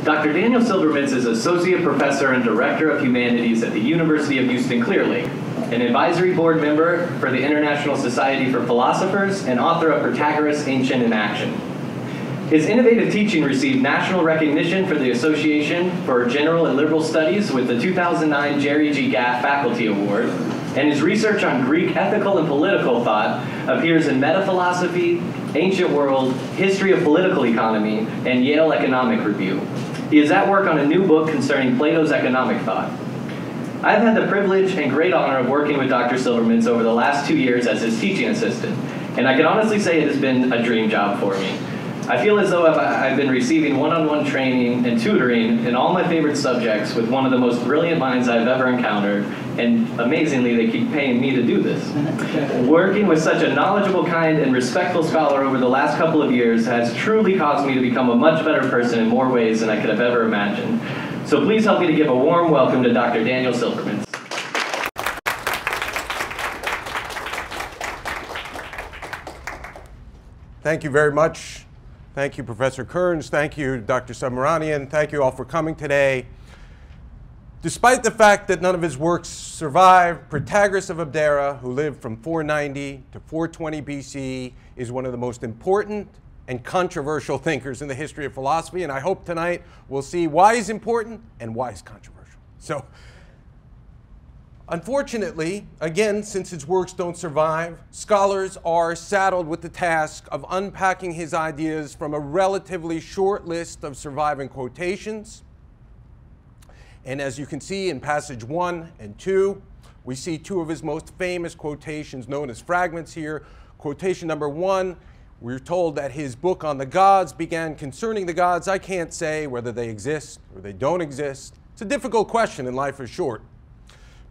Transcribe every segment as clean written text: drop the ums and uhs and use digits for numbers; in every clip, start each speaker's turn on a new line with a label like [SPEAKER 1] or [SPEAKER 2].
[SPEAKER 1] Dr. Daniel Silvermintz is Associate Professor and Director of Humanities at the University of Houston-Clear Lake, an advisory board member for the International Society for Philosophers, and author of Protagoras, Ancient in Action. His innovative teaching received national recognition for the Association for General and Liberal Studies with the 2009 Jerry G. Gaff Faculty Award, and his research on Greek ethical and political thought appears in Metaphilosophy, Ancient World, History of Political Economy, and Yale Economic Review. He is at work on a new book concerning Plato's economic thought. I've had the privilege and great honor of working with Dr. Silvermintz over the last 2 years as his teaching assistant, and I can honestly say it has been a dream job for me. I feel as though I've been receiving one-on-one training and tutoring in all my favorite subjects with one of the most brilliant minds I've ever encountered, and amazingly, they keep paying me to do this. Working with such a knowledgeable, kind, and respectful scholar over the last couple of years has truly caused me to become a much better person in more ways than I could have ever imagined. So please help me to give a warm welcome to Dr. Daniel Silvermintz.
[SPEAKER 2] Thank you very much. Thank you, Professor Kearns. Thank you, Dr. Subramanian. Thank you all for coming today. Despite the fact that none of his works survive, Protagoras of Abdera, who lived from 490 to 420 BC, is one of the most important and controversial thinkers in the history of philosophy, and I hope tonight we'll see why he's important and why he's controversial. So, unfortunately, again, since his works don't survive, scholars are saddled with the task of unpacking his ideas from a relatively short list of surviving quotations. And as you can see in passage 1 and 2, we see two of his most famous quotations known as fragments here. Quotation number 1, we're told that his book on the gods began concerning the gods. I can't say whether they exist or they don't exist. It's a difficult question and life is short.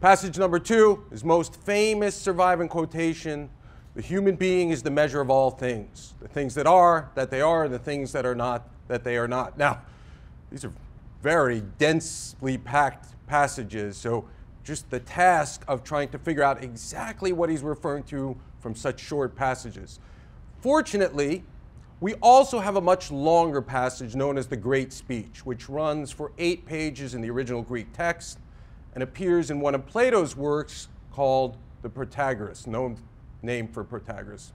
[SPEAKER 2] Passage number 2, his most famous surviving quotation, the human being is the measure of all things. The things that are, that they are, and the things that are not, that they are not. Now, these are very densely packed passages, so just the task of trying to figure out exactly what he's referring to from such short passages. Fortunately, we also have a much longer passage known as the Great Speech, which runs for 8 pages in the original Greek text and appears in one of Plato's works called the Protagoras, known name for Protagoras.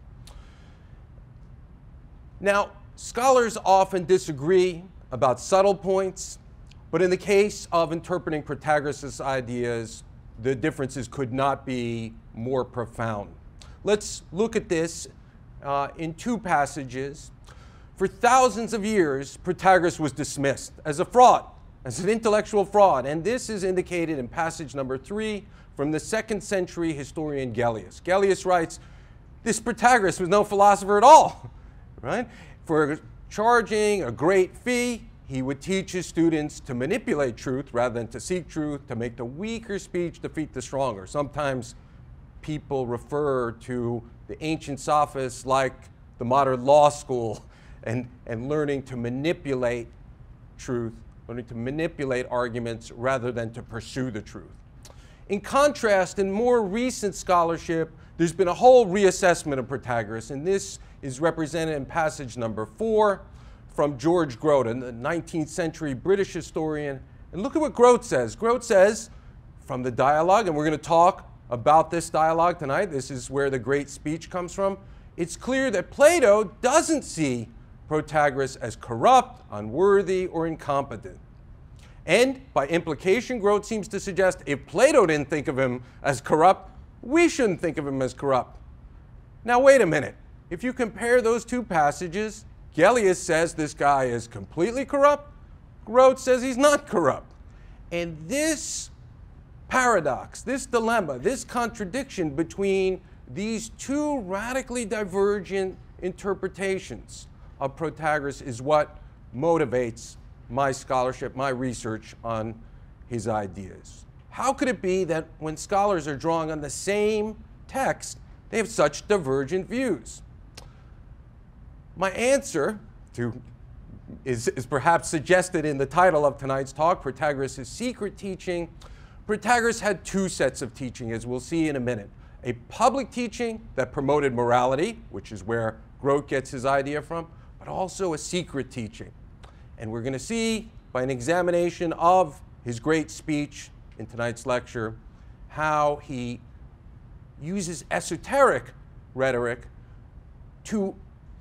[SPEAKER 2] Now, scholars often disagree about subtle points, but in the case of interpreting Protagoras' ideas, the differences could not be more profound. Let's look at this in 2 passages. For thousands of years, Protagoras was dismissed as a fraud, as an intellectual fraud, and this is indicated in passage number 3 from the 2nd century historian Gellius. Gellius writes, this Protagoras was no philosopher at all, right? For charging a great fee, he would teach his students to manipulate truth rather than to seek truth, to make the weaker speech defeat the stronger. Sometimes people refer to the ancient sophists like the modern law school and learning to manipulate truth, learning to manipulate arguments rather than to pursue the truth. In contrast, in more recent scholarship, there's been a whole reassessment of Protagoras, and this is represented in passage number 4 from George Grote, the 19th century British historian. And look at what Grote says. Grote says, from the dialogue, and we're going to talk about this dialogue tonight, this is where the Great Speech comes from, it's clear that Plato doesn't see Protagoras as corrupt, unworthy, or incompetent. And by implication, Grote seems to suggest if Plato didn't think of him as corrupt, we shouldn't think of him as corrupt. Now wait a minute. If you compare those 2 passages, Gellius says this guy is completely corrupt. Grote says he's not corrupt. And this paradox, this dilemma, this contradiction between these 2 radically divergent interpretations of Protagoras is what motivates my scholarship, my research on his ideas. How could it be that when scholars are drawing on the same text, they have such divergent views? My answer is perhaps suggested in the title of tonight's talk, Protagoras' Secret Teaching. Protagoras had 2 sets of teaching, as we'll see in a minute. A public teaching that promoted morality, which is where Grote gets his idea from, but also a secret teaching. And we're going to see by an examination of his great speech in tonight's lecture, how he uses esoteric rhetoric to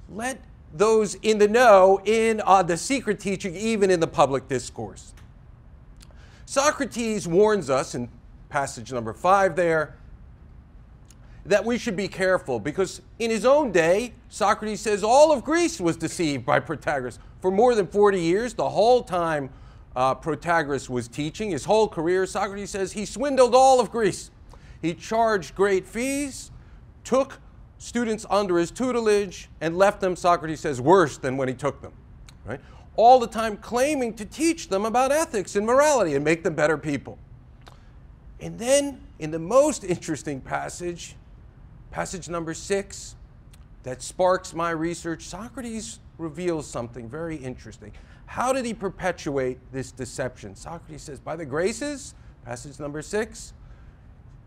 [SPEAKER 2] let those in the know in on the secret teaching, even in the public discourse. Socrates warns us in passage number 5 there that we should be careful, because in his own day, Socrates says all of Greece was deceived by Protagoras. For more than 40 years, the whole time Protagoras was teaching, his whole career, Socrates says he swindled all of Greece. He charged great fees, took students under his tutelage, and left them, Socrates says, worse than when he took them. Right? All the time claiming to teach them about ethics and morality and make them better people. And then, in the most interesting passage, passage number 6, that sparks my research, Socrates reveals something very interesting. How did he perpetuate this deception? Socrates says, by the graces, passage number 6,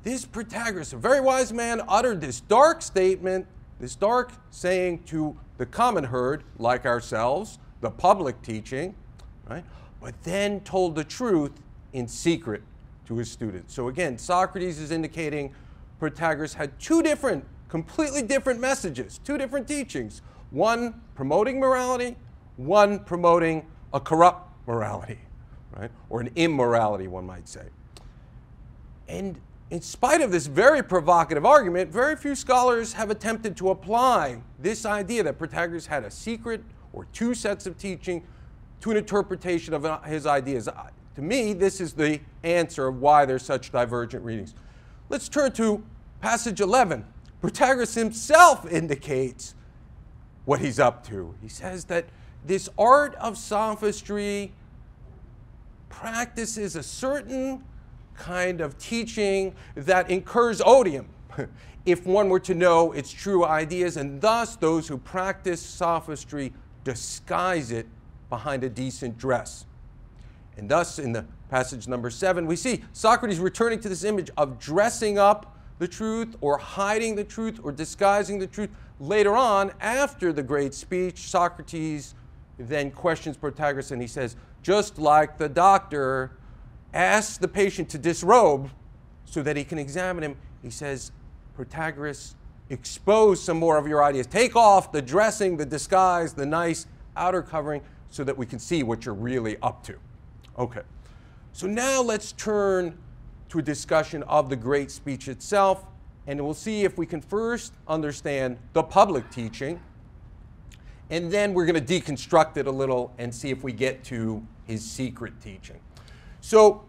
[SPEAKER 2] this Protagoras, a very wise man, uttered this dark statement, this dark saying to the common herd, like ourselves, the public teaching, right? But then told the truth in secret to his students. So again, Socrates is indicating Protagoras had two different, completely different messages, two different teachings. One promoting morality, one promoting a corrupt morality, right? Or an immorality, one might say. And in spite of this very provocative argument, very few scholars have attempted to apply this idea that Protagoras had a secret or two sets of teaching to an interpretation of his ideas. To me, this is the answer of why there's such divergent readings. Let's turn to passage 11. Protagoras himself indicates what he's up to. He says that this art of sophistry practices a certain kind of teaching that incurs odium if one were to know its true ideas, and thus those who practice sophistry disguise it behind a decent dress. And thus, in the passage number 7, we see Socrates returning to this image of dressing up the truth or hiding the truth or disguising the truth. Later on, after the great speech, Socrates then questions Protagoras, and he says, just like the doctor asks the patient to disrobe so that he can examine him, he says, Protagoras, expose some more of your ideas. Take off the dressing, the disguise, the nice outer covering so that we can see what you're really up to. Okay, so now let's turn to a discussion of the great speech itself, and we'll see if we can first understand the public teaching, and then we're going to deconstruct it a little and see if we get to his secret teaching. So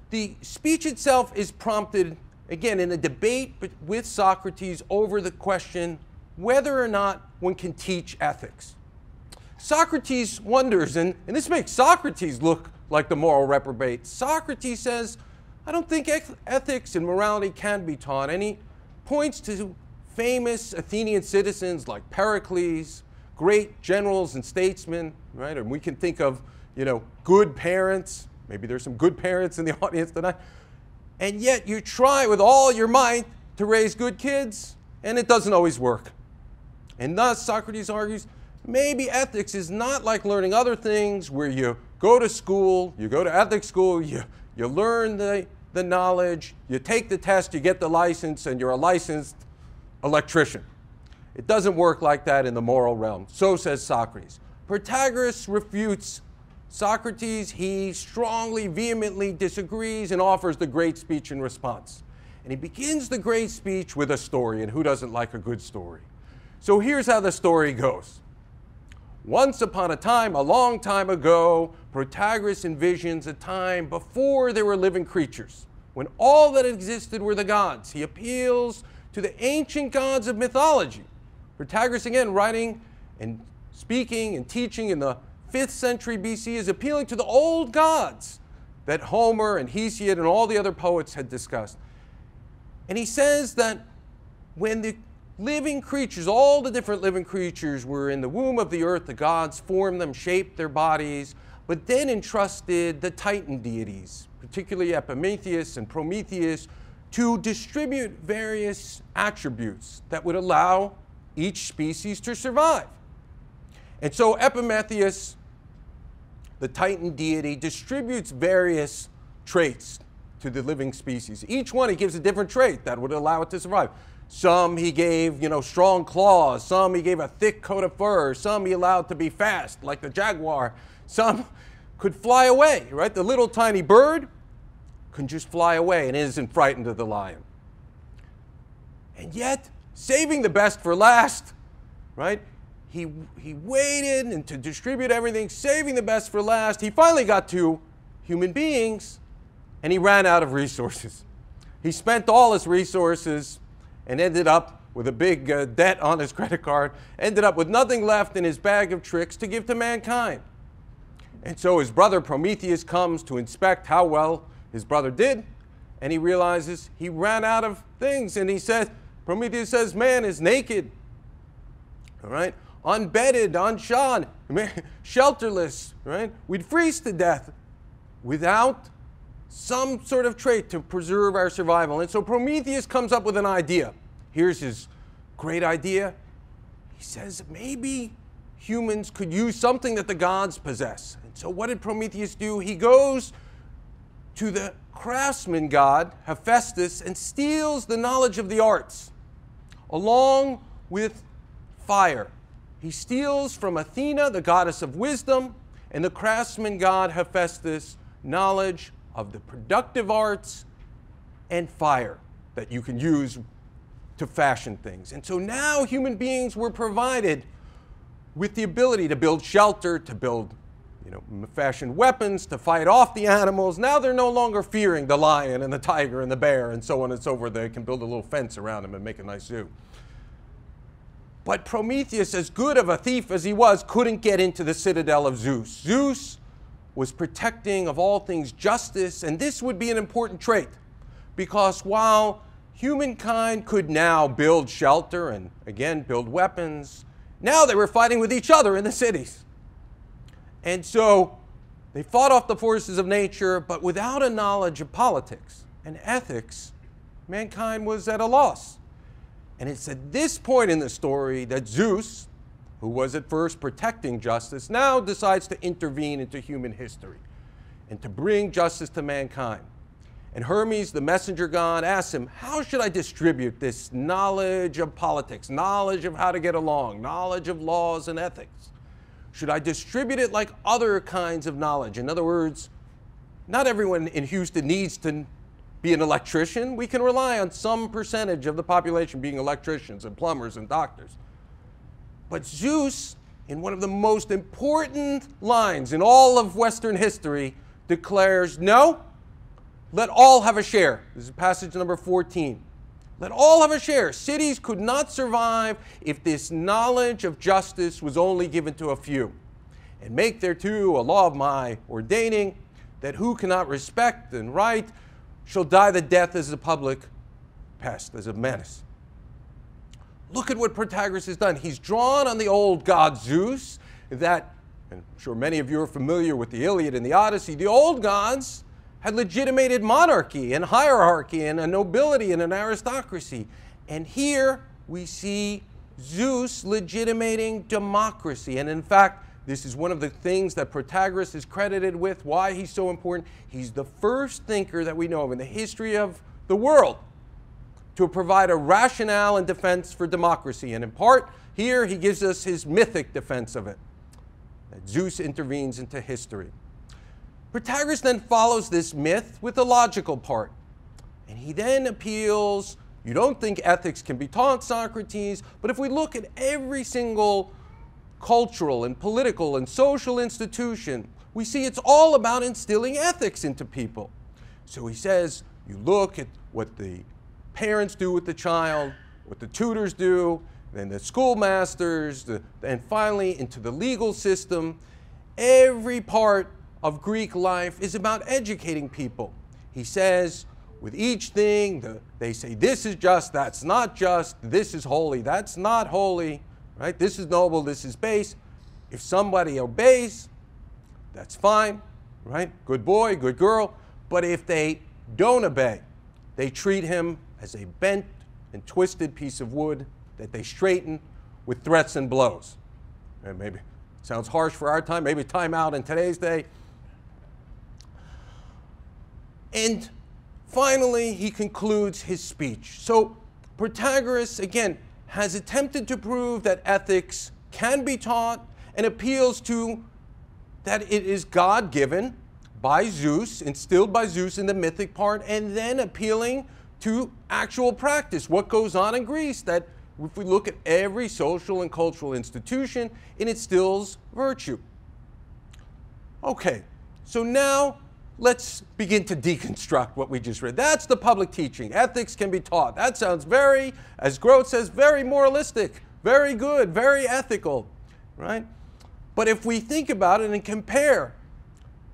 [SPEAKER 2] the speech itself is prompted, again, in a debate with Socrates over the question whether or not one can teach ethics. Socrates wonders, and this makes Socrates look like the moral reprobate. Socrates says, I don't think ethics and morality can be taught. And he points to famous Athenian citizens like Pericles, great generals and statesmen, right? And we can think of, good parents. Maybe there's some good parents in the audience tonight. And yet you try with all your might to raise good kids, and it doesn't always work. And thus, Socrates argues, maybe ethics is not like learning other things where you go to school, you go to ethics school, you learn the knowledge, you take the test, you get the license, and you're a licensed electrician. It doesn't work like that in the moral realm. So says Socrates. Protagoras refutes Socrates. He strongly, vehemently disagrees and offers the great speech in response. And he begins the great speech with a story, and who doesn't like a good story? So here's how the story goes. Once upon a time, a long time ago, Protagoras envisions a time before there were living creatures, when all that existed were the gods. He appeals to the ancient gods of mythology. Protagoras, again, writing and speaking and teaching in the 5th century BC, is appealing to the old gods that Homer and Hesiod and all the other poets had discussed. And he says that when the living creatures, all the different living creatures were in the womb of the earth, the gods formed them, shaped their bodies, but then entrusted the Titan deities, particularly Epimetheus and Prometheus, to distribute various attributes that would allow each species to survive. And so Epimetheus the Titan deity, distributes various traits to the living species. Each one he gives a different trait that would allow it to survive. Some he gave, strong claws. Some he gave a thick coat of fur. Some he allowed to be fast, like the jaguar. Some could fly away, right? The little tiny bird can just fly away and isn't frightened of the lion. And yet, saving the best for last, right? He waited and to distribute everything, saving the best for last. He finally got to human beings, and he ran out of resources. He spent all his resources and ended up with a big debt on his credit card, ended up with nothing left in his bag of tricks to give to mankind. And so his brother Prometheus comes to inspect how well his brother did, and he realizes he ran out of things. And Prometheus says, man is naked, all right? Unbedded, unshod, shelterless, right? We'd freeze to death without some sort of trait to preserve our survival. And so Prometheus comes up with an idea. Here's his great idea. He says maybe humans could use something that the gods possess. And so what did Prometheus do? He goes to the craftsman god, Hephaestus, and steals the knowledge of the arts, along with fire. He steals from Athena, the goddess of wisdom, and the craftsman god Hephaestus, knowledge of the productive arts and fire that you can use to fashion things. And so now human beings were provided with the ability to build shelter, to build, fashion weapons, to fight off the animals. Now they're no longer fearing the lion and the tiger and the bear and so on and so forth. They can build a little fence around them and make a nice zoo. But Prometheus, as good of a thief as he was, couldn't get into the citadel of Zeus. Zeus was protecting, of all things, justice, and this would be an important trait, because while humankind could now build shelter and, again, build weapons, now they were fighting with each other in the cities. And so they fought off the forces of nature, but without a knowledge of politics and ethics, mankind was at a loss. And it's at this point in the story that Zeus, who was at first protecting justice, now decides to intervene into human history and to bring justice to mankind. And Hermes, the messenger god, asks him, how should I distribute this knowledge of politics, knowledge of how to get along, knowledge of laws and ethics? Should I distribute it like other kinds of knowledge? In other words, not everyone in Houston needs to be an electrician. We can rely on some percentage of the population being electricians and plumbers and doctors. But Zeus, in one of the most important lines in all of Western history, declares, no, let all have a share. This is passage number 14. Let all have a share. Cities could not survive if this knowledge of justice was only given to a few. And make thereto a law of my ordaining, that who cannot respect and right shall die the death as a public pest, as a menace. Look at what Protagoras has done. He's drawn on the old god Zeus, that, and I'm sure many of you are familiar with the Iliad and the Odyssey, the old gods had legitimated monarchy and hierarchy and a nobility and an aristocracy. And here we see Zeus legitimating democracy. And in fact, this is one of the things that Protagoras is credited with, why he's so important. He's the first thinker that we know of in the history of the world to provide a rationale and defense for democracy. And in part, here he gives us his mythic defense of it, that Zeus intervenes into history. Protagoras then follows this myth with a logical part. And he then appeals, you don't think ethics can be taught, Socrates, but if we look at every single cultural and political and social institution, we see it's all about instilling ethics into people. So he says, you look at what the parents do with the child, what the tutors do, then the schoolmasters, and finally into the legal system. Every part of Greek life is about educating people. He says, with each thing, they say, this is just, that's not just, this is holy, that's not holy, right? This is noble, this is base. If somebody obeys, that's fine, right? Good boy, good girl. But if they don't obey, they treat him as a bent and twisted piece of wood that they straighten with threats and blows. And maybe Sounds harsh for our time, maybe time out in today's day. And finally, he concludes his speech. So Protagoras, again, has attempted to prove that ethics can be taught and appeals to that it is God-given by Zeus, instilled by Zeus in the mythic part, and then appealing to actual practice, what goes on in Greece, that if we look at every social and cultural institution, it instills virtue. Okay, so now let's begin to deconstruct what we just read. That's the public teaching. Ethics can be taught. That sounds very, as Grote says, very moralistic, very good, very ethical, right? But if we think about it and compare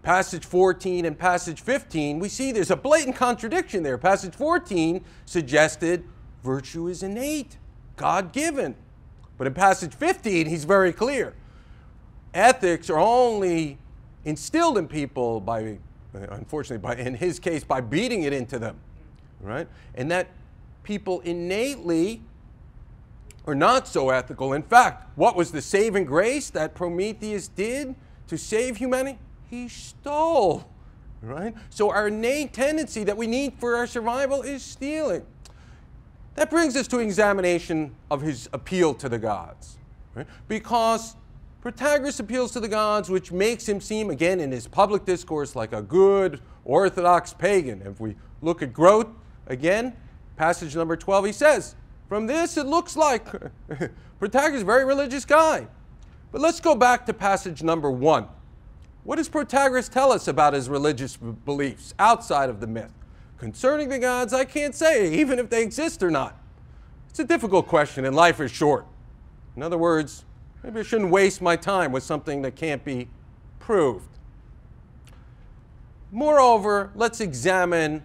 [SPEAKER 2] passage 14 and passage 15, we see there's a blatant contradiction there. Passage 14 suggested virtue is innate, God-given. But in passage 15, he's very clear. Ethics are only instilled in people by, unfortunately, in his case, by beating it into them, right? And that people innately are not so ethical. In fact, what was the saving grace that Prometheus did to save humanity? He stole, right? So our innate tendency that we need for our survival is stealing. That brings us to examination of his appeal to the gods, right? Because Protagoras appeals to the gods, which makes him seem, again, in his public discourse, like a good Orthodox pagan. If we look at Grote, again, passage number 12, he says, from this it looks like Protagoras is a very religious guy. But let's go back to passage number 1. What does Protagoras tell us about his religious beliefs outside of the myth? Concerning the gods, I can't say, even if they exist or not. It's a difficult question, and life is short. In other words, maybe I shouldn't waste my time with something that can't be proved. Moreover, let's examine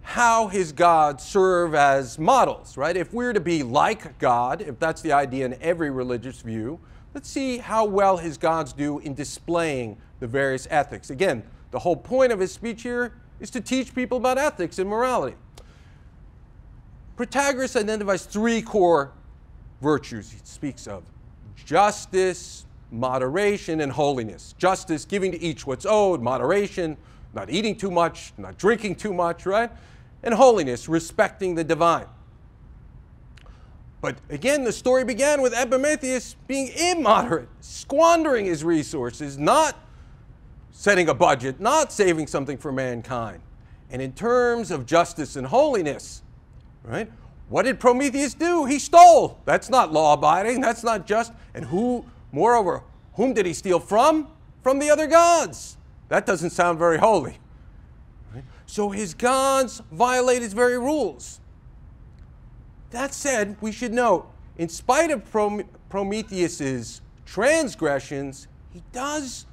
[SPEAKER 2] how his gods serve as models, right? If we're to be like God, if that's the idea in every religious view, let's see how well his gods do in displaying the various ethics. Again, the whole point of his speech here is to teach people about ethics and morality. Protagoras identifies 3 core virtues he speaks of: justice, moderation, and holiness. Justice, giving to each what's owed; moderation, not eating too much, not drinking too much, right? And holiness, respecting the divine. But again, the story began with Epimetheus being immoderate, squandering his resources, not setting a budget, not saving something for mankind. And in terms of justice and holiness, right? What did Prometheus do? He stole. That's not law-abiding. That's not just. And moreover, whom did he steal from? From the other gods. That doesn't sound very holy. Right? So his gods violate his very rules. That said, we should note, in spite of Prometheus's transgressions, he does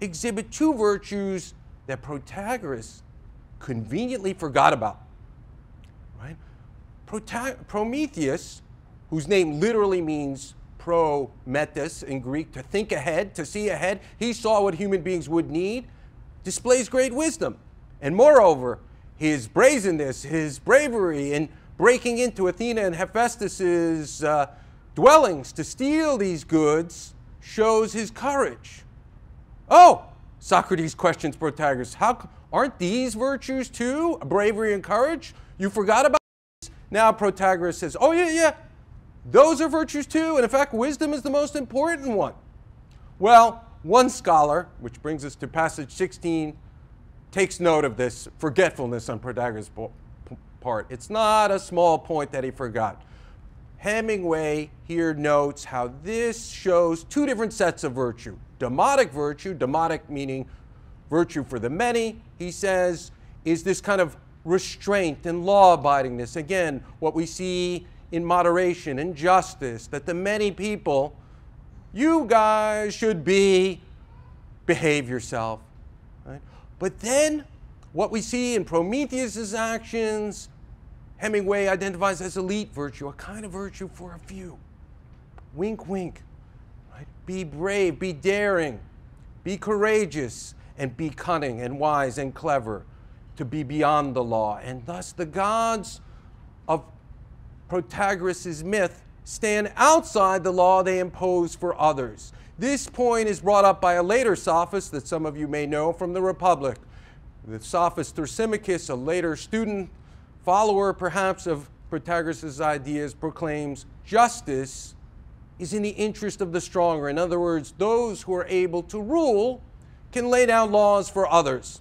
[SPEAKER 2] exhibit 2 virtues that Protagoras conveniently forgot about. Right? Prometheus, whose name literally means prometheus in Greek, to think ahead, to see ahead, he saw what human beings would need, displays great wisdom. And moreover, his brazenness, his bravery in breaking into Athena and Hephaestus's dwellings to steal these goods shows his courage. Oh, Socrates questions Protagoras, aren't these virtues too, bravery and courage? You forgot about these? Now Protagoras says, oh yeah, those are virtues too, and in fact wisdom is the most important one. Well, one scholar, which brings us to passage 16, takes note of this forgetfulness on Protagoras' part. It's not a small point that he forgot. Hemingway here notes how this shows 2 different sets of virtue. Demotic virtue, demotic meaning virtue for the many, he says, is this kind of restraint and law-abidingness. Again, what we see in moderation and justice, that the many people, you guys should behave yourself. Right? But then, what we see in Prometheus's actions, Hemingway identifies as elite virtue, a kind of virtue for a few. Wink, wink. Right? Be brave, be daring, be courageous, and be cunning and wise and clever, to be beyond the law. And thus the gods of Protagoras' myth stand outside the law they impose for others. This point is brought up by a later sophist that some of you may know from the Republic. The sophist Thrasymachus, a later student, follower perhaps of Protagoras' ideas, proclaims justice is in the interest of the stronger. In other words, those who are able to rule can lay down laws for others.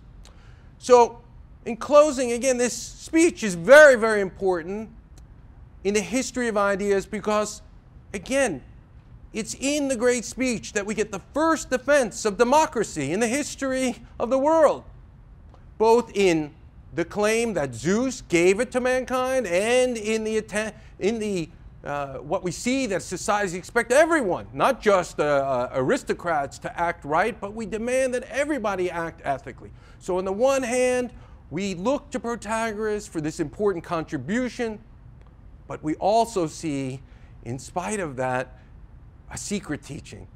[SPEAKER 2] So, in closing, again, this speech is very, very important in the history of ideas because, again, it's in the great speech that we get the first defense of democracy in the history of the world, both in the claim that Zeus gave it to mankind and in the what we see that societies expect everyone, not just aristocrats, to act right, but we demand that everybody act ethically. So on the one hand, we look to Protagoras for this important contribution, but we also see, in spite of that, a secret teaching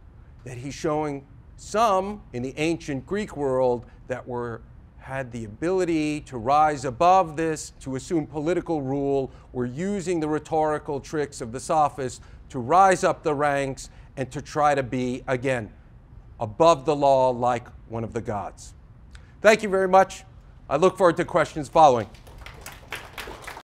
[SPEAKER 2] that he's showing some in the ancient Greek world that had the ability to rise above this, to assume political rule, were using the rhetorical tricks of the sophists to rise up the ranks and to try to be, again, above the law like one of the gods. Thank you very much. I look forward to questions following.